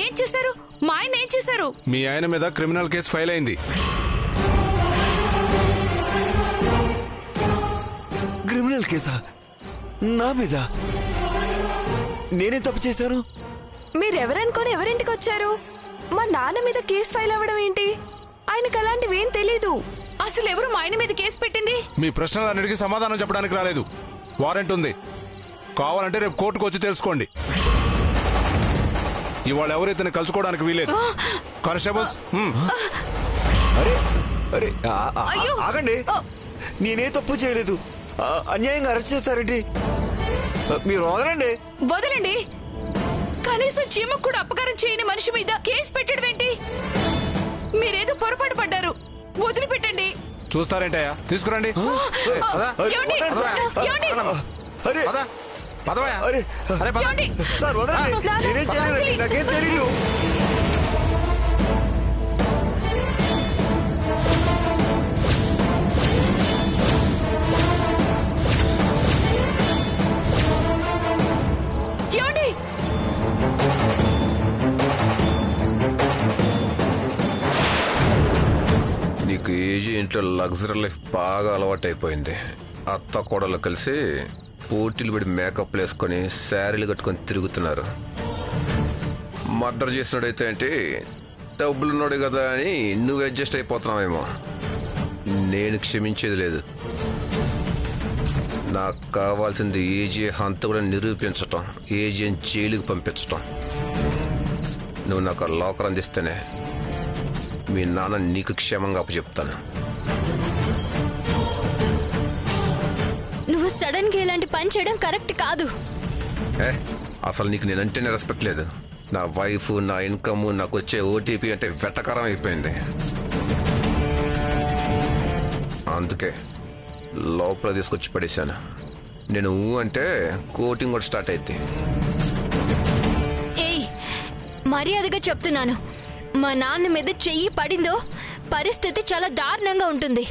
ఏం చేశారు? మా ఆయన ఏం చేశారు? మీ ఆయన మీద క్రిమినల్ కేసు ఫైల్ అయింది. క్రిమినల్ కేసా? నా మీద? నేనే తప్పు చేశాను? మీరెవరనుకొని ఎవరింటికి వచ్చారు? మా నాన్న మీద కేసు ఫైల్ అవ్వడం ఏంటి? ఆయనకు అలాంటివేం తెలీదు. అసలు ఎవరు మా ఆయన మీద కేసు పెట్టింది? మీ ప్రశ్నలన్నిటికీ సమాధానం చెప్పడానికి రాలేదు. వారెంట్ ఉంది, కావాలంటే రేపు కోర్టుకు వచ్చి తెలుసుకోండి. ఇవాళ ఎవరు ఇతను కలుసుకోవడానికి వీలేదు. కానిస్టేబుల్స్. అరే అరే ఆగండి, నేనే తప్పు చేయలేదు. అన్యాయంగా అరెస్ట్ చేస్తారేంటి? మీరు వదలండి. వదలండి. కనీసం చీమకు కూడా అపకారం చేయని మనిషి మీద కేసు పెట్టడం ఏంటి? మీరేదో పొరపాటు పడ్డారు, వదిలిపెట్టండి. చూస్తారేంటయ్యా, తీసుకురండి. సార్ వదలండి, నేనేం చేయలేదు, నాకేం తెలీదు. నీకు ఏజీ ఇంట్లో లగ్జరీ లైఫ్ బాగా అలవాటు అయిపోయింది. అత్త కోడలు కలిసి పోటీలు పడి మేకప్లు వేసుకొని శారీలు కట్టుకొని తిరుగుతున్నారు. మర్డర్ చేసినాడైతే ఏంటి, డబ్బులున్నాడు కదా అని నువ్వు అడ్జస్ట్ అయిపోతున్నావేమో. నేను క్షమించేది లేదు. నాకు కావాల్సింది ఏజీ హంతకుడు నిరూపించటం, ఏజీని జైలుకి పంపించటం. నువ్వు నాకు ఆ లాకర్ అందిస్తేనే మీ నాన్న నీకు క్షేమంగా అప్పచెప్తాను. నువ్వు సడన్ గా ఇలాంటి పని చేయడం కరెక్ట్ కాదు. అసలు నీకు నేనంటేనే రెస్పెక్ట్ లేదు. నా వైఫ్, నా ఇన్కమ్, నాకు వచ్చే ఓటీపీ అంటే వెటకారం అయిపోయింది. అందుకే లోపల తీసుకొచ్చి పడేశాను. నేను అంటే కోటింగ్ కూడా స్టార్ట్ అయింది. ఏయ్, మర్యాదగా చెప్తున్నాను, మా నాన్న మీద చెయ్యి పడిందో పరిస్థితి చాలా దారుణంగా ఉంటుంది.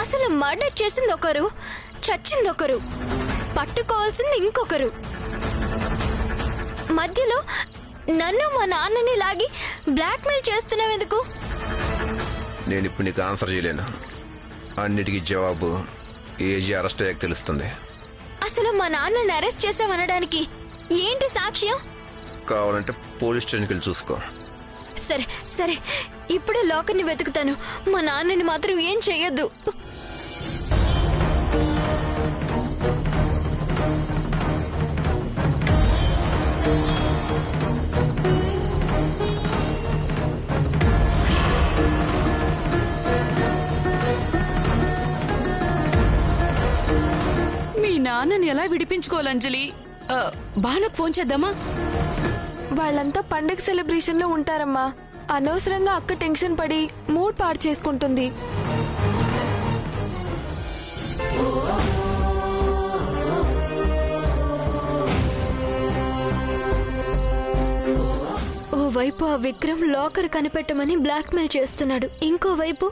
అసలు మర్డర్ చేసింది ఒకరు, చచ్చింది ఒకరు, పట్టుకోవాల్సింది ఇంకొకరు. మధ్యలో నన్ను మా నాన్నని లాగి బ్లాక్మెయిల్ చేస్తున్నావు ఎందుకు? నేను ఇప్పుడు నీకు ఆన్సర్ చేయలేను. అన్నిటికీ జవాబు ఏజీ అరెస్ట్ అయ్యాక తెలుస్తుంది. అసలు మా నాన్నని అరెస్ట్ చేసావనడానికి ఏంటి సాక్ష్యం? కావాలంటే పోలీస్ స్టేషన్కి వెళ్ళి చూసుకో. సరే సరే, ఇప్పుడే లాకర్ని వెతుకుతాను. మా నాన్నని మాత్రం ఏం చెయ్యొద్దు. మీ నాన్నని ఎలా విడిపించుకోవాలి అంజలి? బానుకు ఫోన్ చేద్దామా? వాళ్ళంతా పండగ సెలబ్రేషన్ లో ఉంటారమ్మా. అనవసరంగా అక్క టెన్షన్ పడి మూడ్ పాడు చేసుకుంటుంది. ఓవైపు ఆ విక్రమ్ లాకర్ కనిపెట్టమని బ్లాక్మెయిల్ చేస్తున్నాడు, ఇంకోవైపు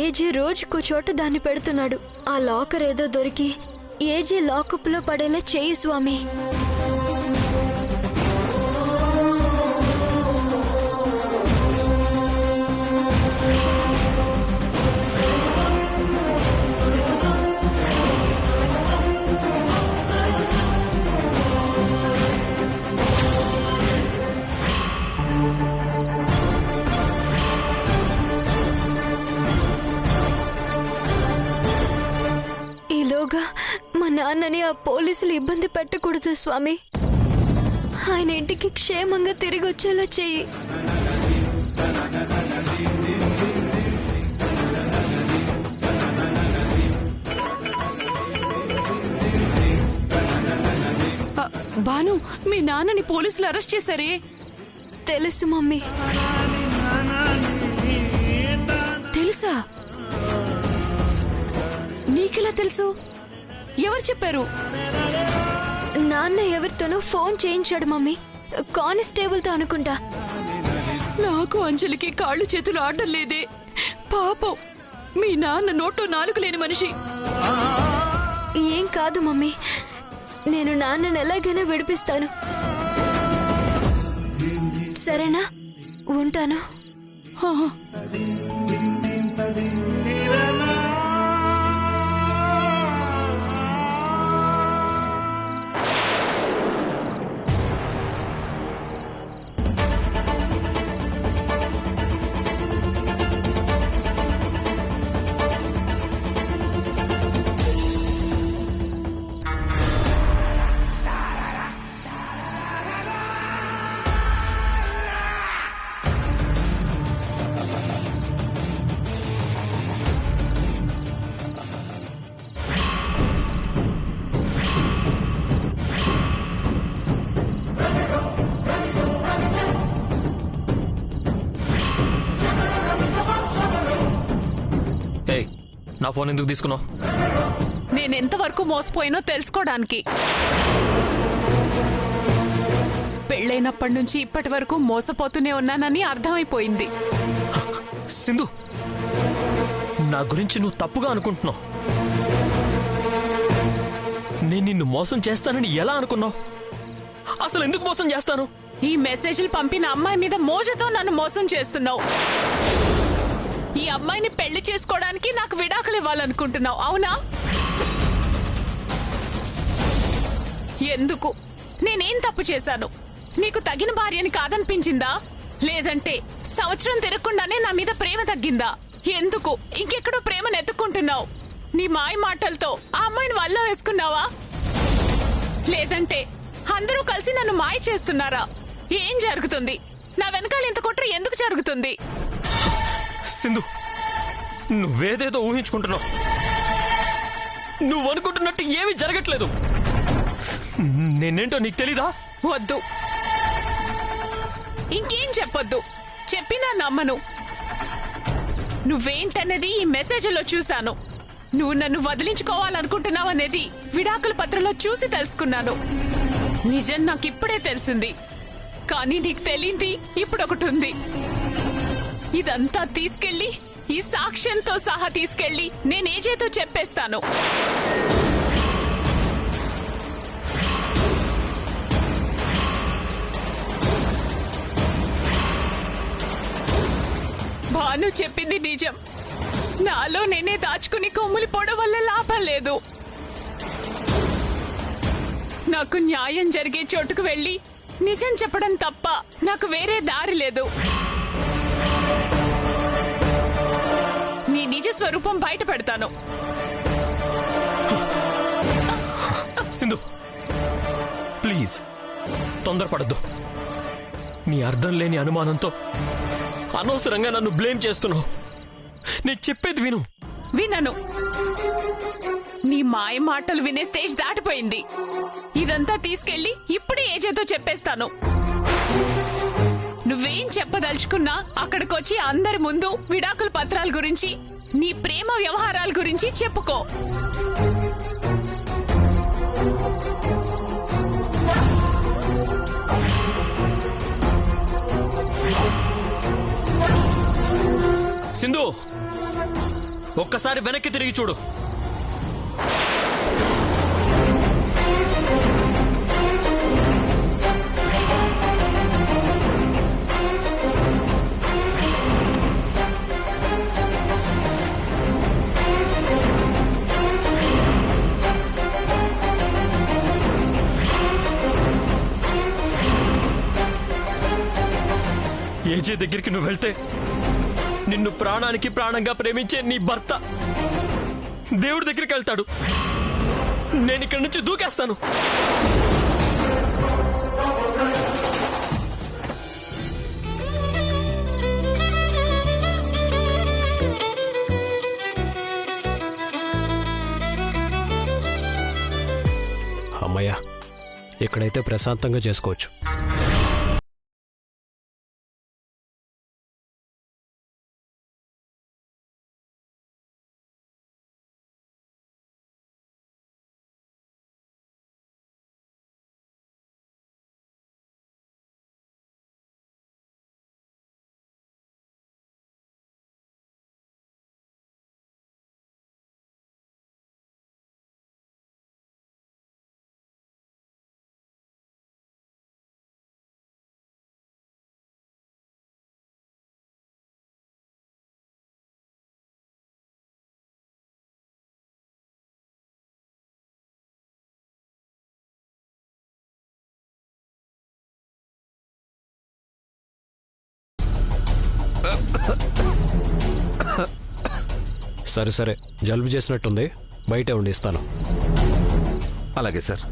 ఏజీ రోజుకో చోట దాన్ని పెడుతున్నాడు. ఆ లాకర్ ఏదో దొరికి ఏజీ లాకప్ లో పడేలా చేయి స్వామి. ఈలోగా మా నాన్నని ఆ పోలీసులు ఇబ్బంది పెట్టకూడదు స్వామి. ఆయన ఇంటికి క్షేమంగా తిరిగి వచ్చేలా చెయ్యి. బాను, మీ నాన్నని పోలీసులు అరెస్ట్ చేశారే? తెలుసు మమ్మీ. తెలుసా? నీకెలా తెలుసు? ఎవరు చెప్పారు? నాన్న ఎవరితోనో ఫోన్ చేయించాడు మమ్మీ, కానిస్టేబుల్ తో అనుకుంటా. నాకు అంజలికి కాళ్ళు చేతులు ఆడడం లేదే. పాపం, మీ నాన్న నోట్లో నాలుగు లేని మనిషి. ఏం కాదు మమ్మీ, నేను నాన్నను ఎలాగైనా విడిపిస్తాను. సరేనా? ఉంటాను. ఏయ్, నా ఫోన్ ఎందుకు తీసుకున్నావు? నేనెంతవరకు మోసపోయినో తెలుసుకోవడానికి. పెళ్ళైనప్పటి నుంచి ఇప్పటి వరకు మోసపోతూనే ఉన్నానని అర్థమైపోయింది. సింధు, నా గురించి నువ్వు తప్పుగా అనుకుంటున్నావు. నేను నిన్ను మోసం చేస్తానని ఎలా అనుకున్నావు? అసలు ఎందుకు మోసం చేస్తాను? ఈ మెసేజ్లు పంపిన అమ్మాయి మీద మోజతో నన్ను మోసం చేస్తున్నావు. ఈ అమ్మాయిని పెళ్లి చేసుకోవడానికి నాకు విడాకులు ఇవ్వాలనుకుంటున్నావు, అవునా? ఎందుకు? నేనేం తప్పు చేశాను? నీకు తగిన భార్యని కాదనిపించిందా? లేదంటే సంవత్సరం తిరగకుండానే నా మీద ప్రేమ తగ్గిందా? ఎందుకు ఇంకెక్కడో ప్రేమను ఎత్తుకుంటున్నావు? నీ మాయ మాటలతో ఆ అమ్మాయిని వల్ల వేసుకున్నావా? లేదంటే అందరూ కలిసి నన్ను మాయ చేస్తున్నారా? ఏం జరుగుతుంది? నా వెనకాల ఇంత కుట్ర ఎందుకు జరుగుతుంది? సింధు, నువ్వేదేదో ఊహించుకుంటున్నావు. నువ్వు అనుకుంటున్నట్టు ఏమీ జరగట్లేదు. నేనేంటో నీకు తెలీదా? వద్దు, ఇంకేం చెప్పొద్దు. చెప్పినా నమ్మను. నువ్వేంటనేది ఈ మెసేజ్లో చూశాను. నువ్వు నన్ను వదిలించుకోవాలనుకుంటున్నావనేది విడాకుల పత్రంలో చూసి తెలుసుకున్నాను. నిజం నాకు ఇప్పుడే తెలిసింది. కానీ నీకు తెలియంది ఇప్పుడొకటి ఉంది. ఇదంతా తీసుకెళ్లి, ఈ సాక్ష్యంతో సహా తీసుకెళ్లి నేను ఏజేతో చెప్పేస్తాను. భాను చెప్పింది నిజం. నాలో నేనే దాచుకుని కొమ్ములు పోవడం వల్ల లాభం లేదు. నాకు న్యాయం జరిగే చోటుకు వెళ్లి నిజం చెప్పడం తప్ప నాకు వేరే దారి లేదు. నీ నిజ స్వరూపం బయట పెడతాను. సింధు, ప్లీజ్ తొందరపడద్దు. నీ అర్థం లేని అనుమానంతో అనవసరంగా నన్ను బ్లేమ్ చేస్తున్నావు. నేను చెప్పేది విను. వినను. నీ మాయ మాటలు వినే స్టేజ్ దాటిపోయింది. ఇదంతా తీసుకెళ్లి ఇప్పుడే ఏజేతో చెప్పేస్తాను. నువ్వేం చెప్పదలుచుకున్నా అక్కడికొచ్చి అందరి ముందు విడాకుల పత్రాల గురించి, నీ ప్రేమ వ్యవహారాల గురించి చెప్పుకో. సింధు, ఒక్కసారి వెనక్కి తిరిగి చూడు. ఏజే దగ్గరికి నువ్వు వెళ్తే నిన్ను ప్రాణానికి ప్రాణంగా ప్రేమించే నీ భర్త దేవుడి దగ్గరికి వెళ్తాడు. నేను ఇక్కడి నుంచి దూకేస్తాను. అమ్మయ్య, ఇక్కడైతే ప్రశాంతంగా చేసుకోవచ్చు. సరే సరే, జలుబు చేసినట్టుంది, బయటే ఉండి ఇస్తాను. అలాగే సార్.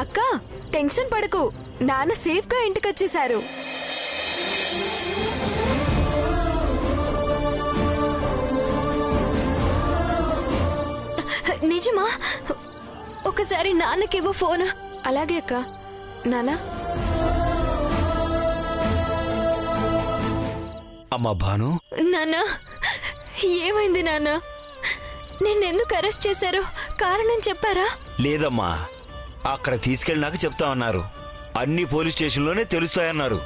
అక్క, టెన్షన్ పడకు, నాన్న సేఫ్ గా ఇంటికి వచ్చేసారు. నిజమా? ఒకసారి నాన్నకివ్వు ఫోన్. అలాగే అక్క. నానా, అమ్మా భాను, నాన్న ఏమైంది నాన్న? నిన్నెందుకు అరెస్ట్ చేశారు? కారణం చెప్పారా? లేదమ్మా, అక్కడ తీసుకెళ్ళినాక చెప్తామన్నారు. అన్ని పోలీస్ స్టేషన్లోనే తెలుస్తాయన్నారు.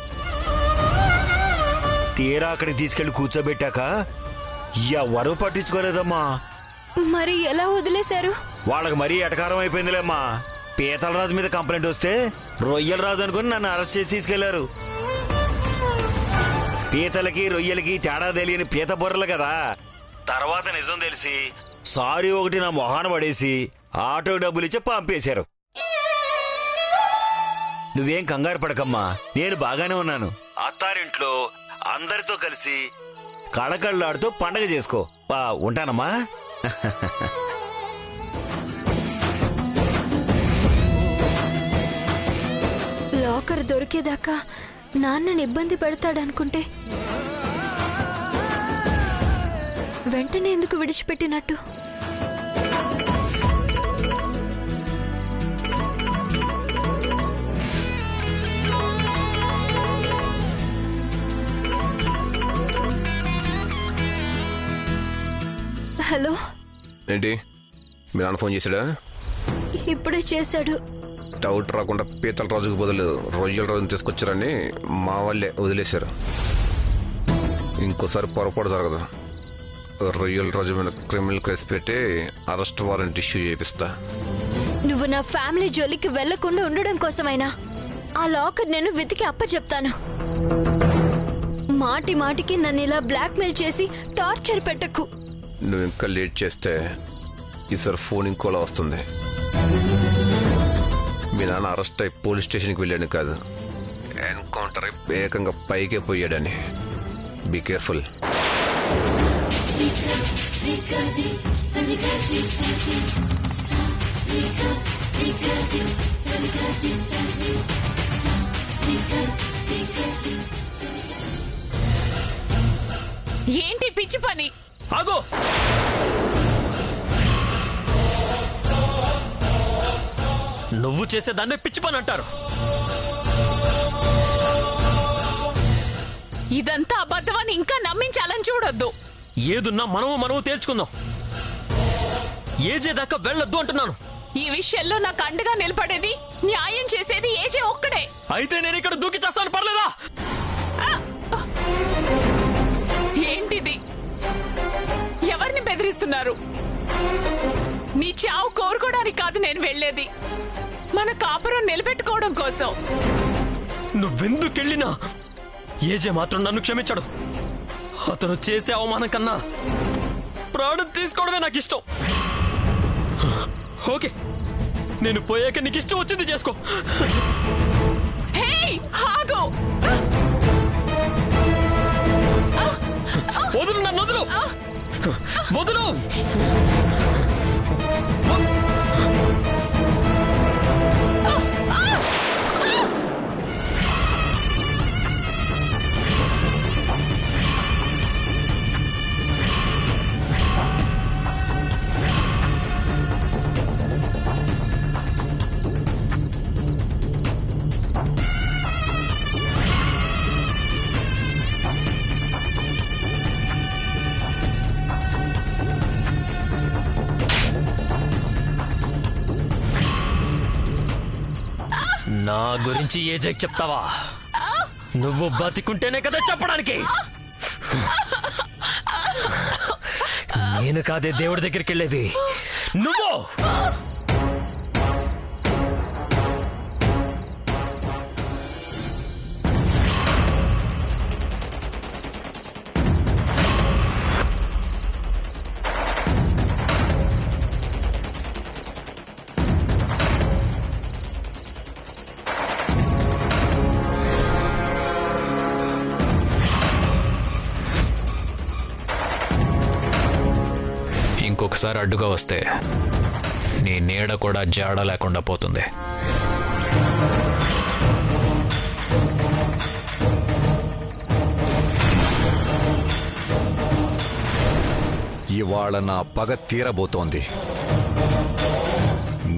తీరా అక్కడికి తీసుకెళ్లి కూర్చోబెట్టాక ఎవరూ పట్టించుకోలేదమ్మా. మరి ఎలా వదిలేశారు? వాళ్ళకి మరీ ఎటకారం అయిపోయిందిలేమ్మా. పీతల రాజు మీద కంప్లైంట్ వస్తే రొయ్యల రాజు అనుకుని నన్ను అరెస్ట్ చేసి తీసుకెళ్లారు. పీతలకి రొయ్యలకి తేడా తెలియని పీత బుర్రలు కదా. తర్వాత నిజం తెలిసి సారీ ఒకటి నా మొహాన పడేసి ఆటో డబ్బులు ఇచ్చి పంపేశారు. నువ్వేం కంగారు పడకమ్మా, నేను బాగానే ఉన్నాను. అత్తారింట్లో అందరితో కలిసి కళకళ్ళాడుతూ పండగ చేసుకో. ఉంటానమ్మా. లాకర్ దొరికేదాకా నాన్నని ఇబ్బంది పెడతాడనుకుంటే వెంటనే ఎందుకు విడిచిపెట్టినట్టు? హలో, ఏంటి మీ నాన్న ఫోన్ చేశాడా? ఇప్పుడే చేశాడు. డౌట్ రాకుండా పీతల రాజుకు బదులు రొయ్యల రాజుని తీసుకొచ్చారని మా వాళ్ళే వదిలేశారు. ఇంకోసారి పొరపాటు జరగదు. రొయ్యల రాజు మీద క్రిమినల్ కేసు పెట్టి అరెస్ట్ వారెంట్ ఇష్యూ చేపిస్తా. నువ్వు నా ఫ్యామిలీ జోలికి వెళ్లకుండా ఉండడం కోసమైనా ఆ లాకర్ నేను వెతికి అప్పచెప్తాను. మాటి మాటికి నన్ను ఇలా బ్లాక్మెయిల్ చేసి టార్చర్ పెట్టకు. నువ్వు ఇంకా లేట్ చేస్తే ఈసారి ఫోన్ ఇంకోలా వస్తుంది. మీ నాన్న అరెస్ట్ అయి పోలీస్ స్టేషన్కి వెళ్ళాను కాదు, ఎన్కౌంటర్ అయి ఏకంగా పైకే పోయాడని. Be careful. ఏంటి పిచ్చి పని? ఆగో! నువ్వు చేసేదాన్ని పిచ్చి పని అంటారు. ఇదంతా అబద్ధమని ఇంకా నమ్మించాలని చూడొద్దు. ఏదున్నా మనము తేల్చుకుందాం. ఏజే దాకా వెళ్ళొద్దు అంటున్నాను. ఈ విషయంలో నాకు అండగా నిలబడేది, న్యాయం చేసేది ఏజే ఒక్కడే. అయితే నేను ఇక్కడ దూకి చేస్తాను, పర్లేదా? ఏంటిది? ఎవరిని బెదిరిస్తున్నారు? నీ చావు కోరుకోవడానికి కాదు నేను వెళ్ళేది, మన కాపురం నిలబెట్టుకోవడం కోసం. నువ్వెందుకెళ్ళినా ఏజే మాత్రం నన్ను క్షమించడు. అతను చేసే అవమానం కన్నా ప్రాణం తీసుకోవడమే నాకు ఇష్టం. ఓకే, నేను పోయాక నీకు ఇష్టం వచ్చింది చేసుకో. హే, ఆగు! వదులు, నన్ను వదులు, వదులు. నా గురించి ఏజేకి చెప్తావా? నువ్వు బతికుంటేనే కదా చెప్పడానికి. నేను కాదే దేవుడి దగ్గరికి వెళ్ళేది, నువ్వు. ఇంకొకసారి అడ్డుగా వస్తే నీ నీడ కూడా జాడ లేకుండా పోతుంది. ఇవాళ నా పగ తీరబోతోంది.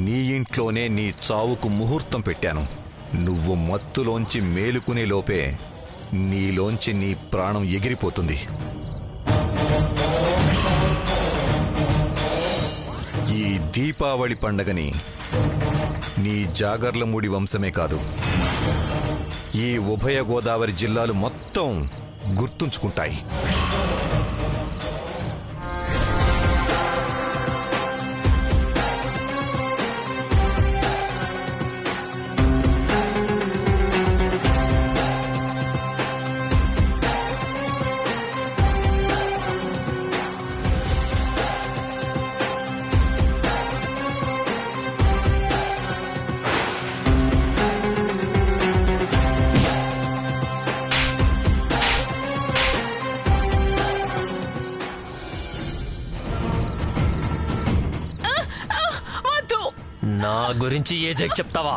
నీ ఇంట్లోనే నీ చావుకు ముహూర్తం పెట్టాను. నువ్వు మత్తులోంచి మేలుకునే లోపే నీలోంచి నీ ప్రాణం ఎగిరిపోతుంది. ఈ దీపావళి పండగని నీ జాగర్లమూడి వంశమే కాదు, ఈ ఉభయ గోదావరి జిల్లాలు మొత్తం గుర్తుంచుకుంటాయి. నా గురించి ఏజేకి చెప్తావా?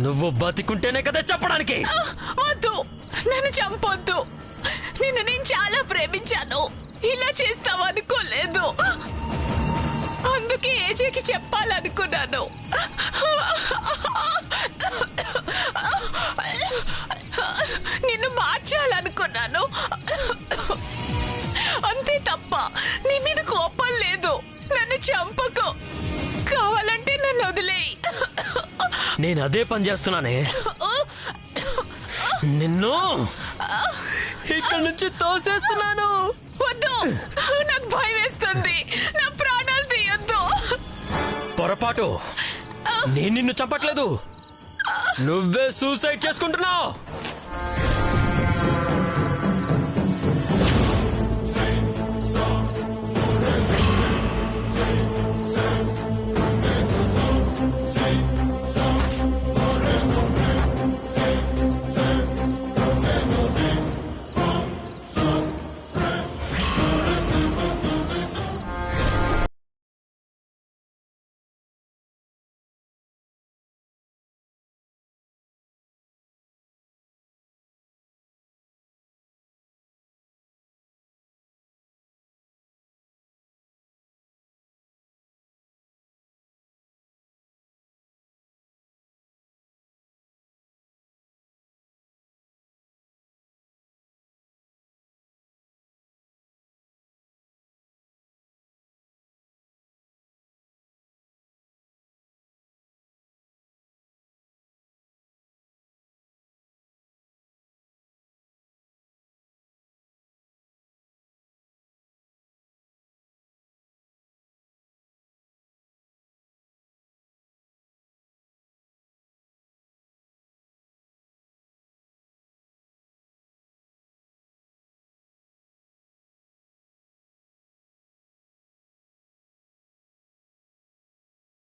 నువ్వు బతికుంటేనే కదా చెప్పడానికి. వద్దు, నన్ను చంపొద్దు. నిన్ను నేను చాలా ప్రేమించాను, ఇలా చేస్తావు అనుకోలేదు. అందుకే ఏజేకి చెప్పాలనుకున్నాను. నిన్ను మార్చాలనుకున్నాను, అంతే తప్ప నీ మీద కోపం లేదు. నన్ను చంపకు, కావాలంటే నన్ను వదిలేయి. నేను అదే పని చేస్తున్నానే. నిన్ను ఇక్కడి నుంచి తోసేస్తున్నాను. వద్దు, నాకు భయం వేస్తుంది. నా ప్రాణాలు తీయొద్దు. పొరపాటు, నేను నిన్ను చంపట్లేదు, నువ్వే సూసైడ్ చేసుకుంటున్నావు.